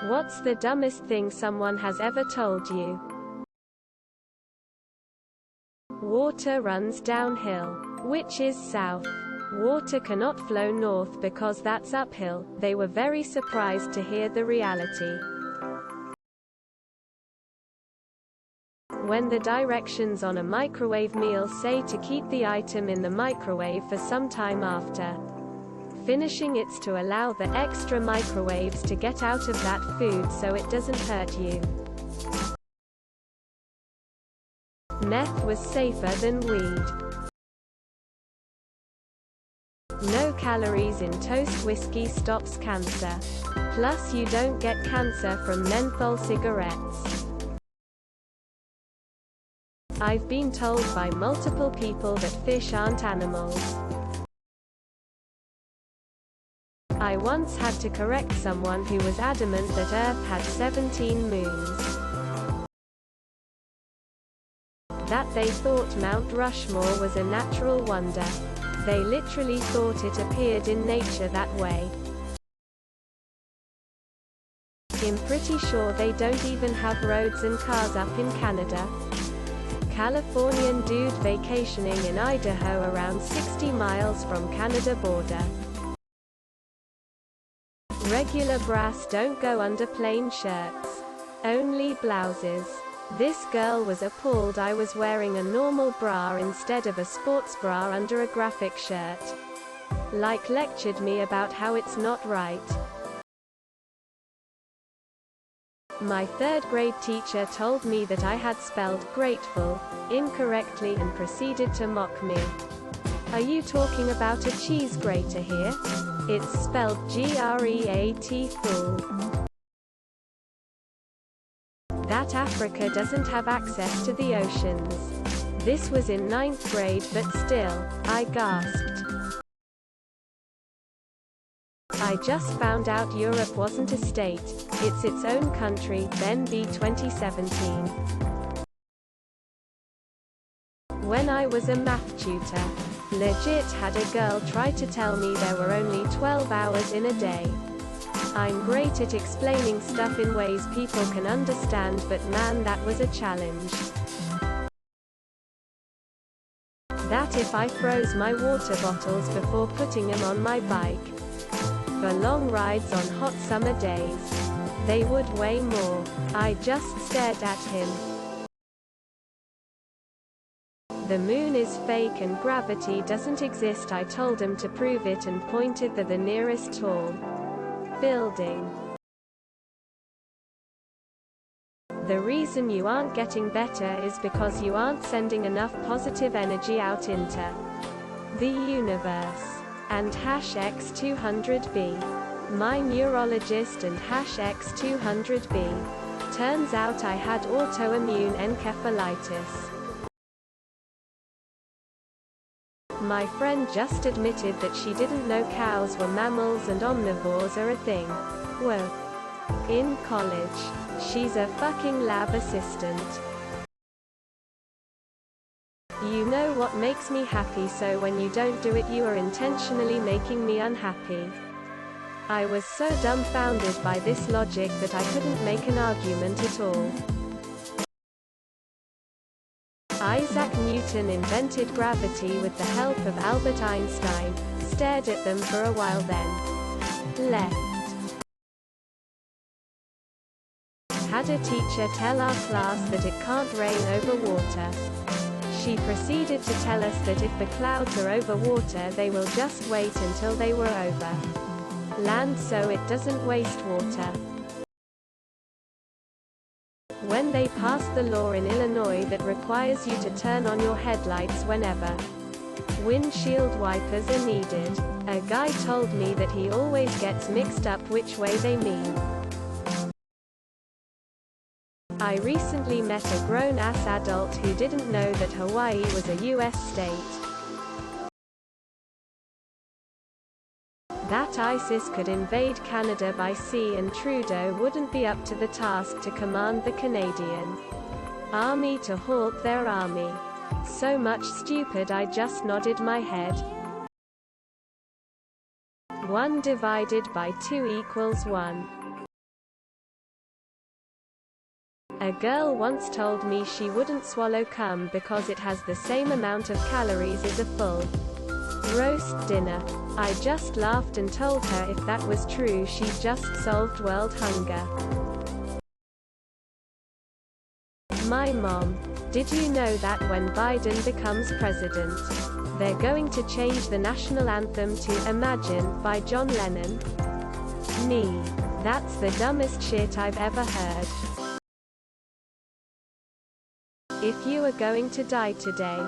What's the dumbest thing someone has ever told you? Water runs downhill. Which is south? Water cannot flow north because that's uphill. They were very surprised to hear the reality. When the directions on a microwave meal say to keep the item in the microwave for some time after finishing, it's to allow the extra microwaves to get out of that food so it doesn't hurt you. Meth was safer than weed. No calories in toast. Whiskey stops cancer. Plus you don't get cancer from menthol cigarettes. I've been told by multiple people that fish aren't animals. I once had to correct someone who was adamant that Earth had 17 moons. That they thought Mount Rushmore was a natural wonder. They literally thought it appeared in nature that way. I'm pretty sure they don't even have roads and cars up in Canada. Californian dude vacationing in Idaho around 60 miles from Canada border. Regular brass don't go under plain shirts. Only blouses. This girl was appalled I was wearing a normal bra instead of a sports bra under a graphic shirt. Like lectured me about how it's not right. My third grade teacher told me that I had spelled grateful incorrectly and proceeded to mock me. Are you talking about a cheese grater here? It's spelled G-R-E-A-T, fool. That Africa doesn't have access to the oceans. This was in 9th grade, but still, I gasped. I just found out Europe wasn't a state, it's its own country, Ben B 2017. When I was a math tutor, legit had a girl try to tell me there were only 12 hours in a day. I'm great at explaining stuff in ways people can understand, but man, that was a challenge. That if I froze my water bottles before putting them on my bike for long rides on hot summer days, they would weigh more. I just stared at him. The moon is fake and gravity doesn't exist. I told him to prove it and pointed to the nearest tall building. The reason you aren't getting better is because you aren't sending enough positive energy out into the universe. And #X200B. My neurologist and #X200B. Turns out I had autoimmune encephalitis. My friend just admitted that she didn't know cows were mammals and omnivores are a thing. Whoa. In college. She's a fucking lab assistant. You know what makes me happy, so when you don't do it you are intentionally making me unhappy. I was so dumbfounded by this logic that I couldn't make an argument at all. Isaac Newton invented gravity with the help of Albert Einstein, stared at them for a while then left. Had a teacher tell our class that it can't rain over water. She proceeded to tell us that if the clouds are over water they will just wait until they were over land so it doesn't waste water. When they passed the law in Illinois that requires you to turn on your headlights whenever windshield wipers are needed, a guy told me that he always gets mixed up which way they mean. I recently met a grown-ass adult who didn't know that Hawaii was a US state. That ISIS could invade Canada by sea and Trudeau wouldn't be up to the task to command the Canadian army to halt their army. So much stupid I just nodded my head. 1 divided by 2 equals 1. A girl once told me she wouldn't swallow cum because it has the same amount of calories as a full roast dinner. I just laughed and told her if that was true she'd just solved world hunger. My mom. Did you know that when Biden becomes president, they're going to change the national anthem to Imagine by John Lennon? Me. That's the dumbest shit I've ever heard. If you were going to die today,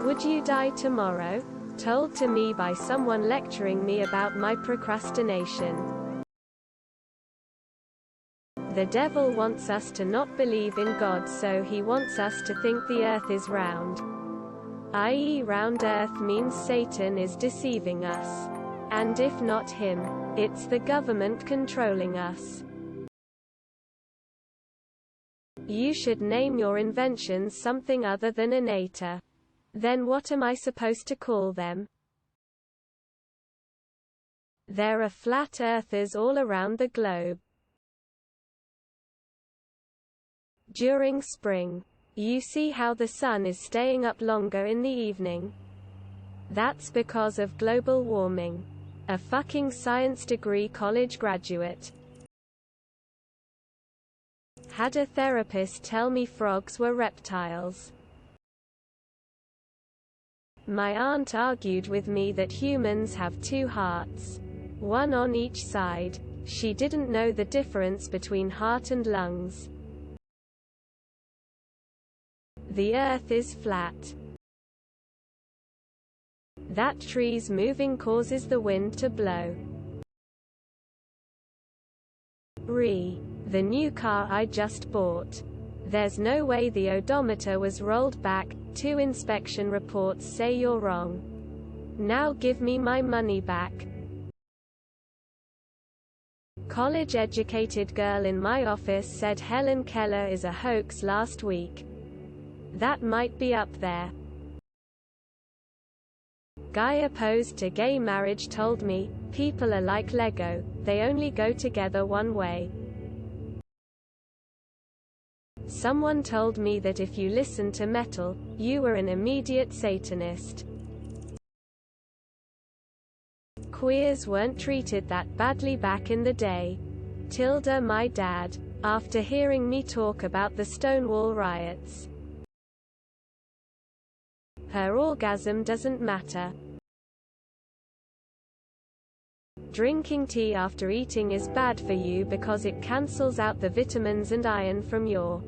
would you die tomorrow? Told to me by someone lecturing me about my procrastination. The devil wants us to not believe in God, so he wants us to think the earth is round. I.e., round earth means Satan is deceiving us. And if not him, it's the government controlling us. You should name your inventions something other than Anata. Then what am I supposed to call them? There are flat earthers all around the globe. During spring, you see how the sun is staying up longer in the evening? That's because of global warming. A fucking science degree college graduate had a therapist tell me frogs were reptiles. My aunt argued with me that humans have two hearts, one on each side. She didn't know the difference between heart and lungs. The earth is flat. That trees moving causes the wind to blow. The new car I just bought. There's no way the odometer was rolled back. 2 inspection reports say you're wrong. Now give me my money back. College-educated girl in my office said Helen Keller is a hoax last week. That might be up there. Guy opposed to gay marriage told me, people are like Lego, they only go together one way. Someone told me that if you listened to metal, you were an immediate Satanist. Queers weren't treated that badly back in the day. Tilda my dad, after hearing me talk about the Stonewall riots. Her orgasm doesn't matter. Drinking tea after eating is bad for you because it cancels out the vitamins and iron from your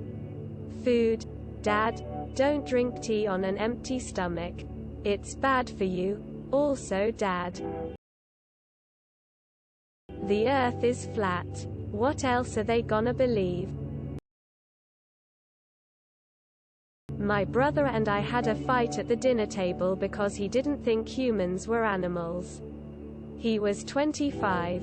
food. Dad, don't drink tea on an empty stomach. It's bad for you. Also, Dad. The earth is flat. What else are they gonna believe? My brother and I had a fight at the dinner table because he didn't think humans were animals. He was 25.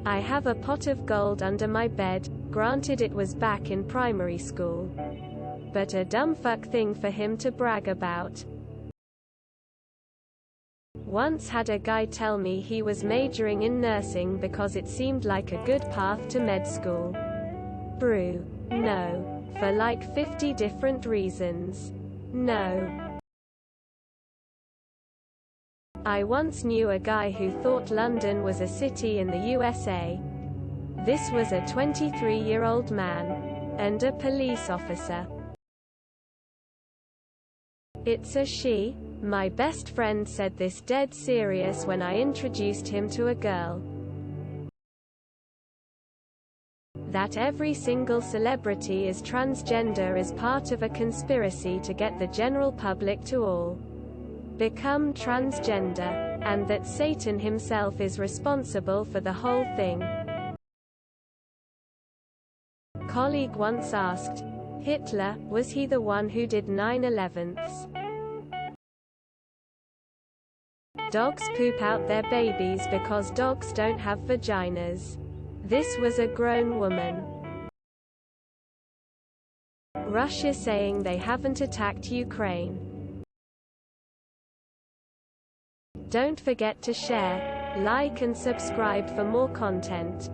I have a pot of gold under my bed, granted it was back in primary school. But a dumb fuck thing for him to brag about. Once had a guy tell me he was majoring in nursing because it seemed like a good path to med school. Brew. No. For like 50 different reasons. No. I once knew a guy who thought London was a city in the USA. This was a 23-year-old man. And a police officer. It's a she. My best friend said this dead serious when I introduced him to a girl. That every single celebrity is transgender is part of a conspiracy to get the general public to all become transgender, and that Satan himself is responsible for the whole thing. Colleague once asked, Hitler, was he the one who did 9/11s? Dogs poop out their babies because dogs don't have vaginas. This was a grown woman. Russia saying they haven't attacked Ukraine. Don't forget to share, like and subscribe for more content.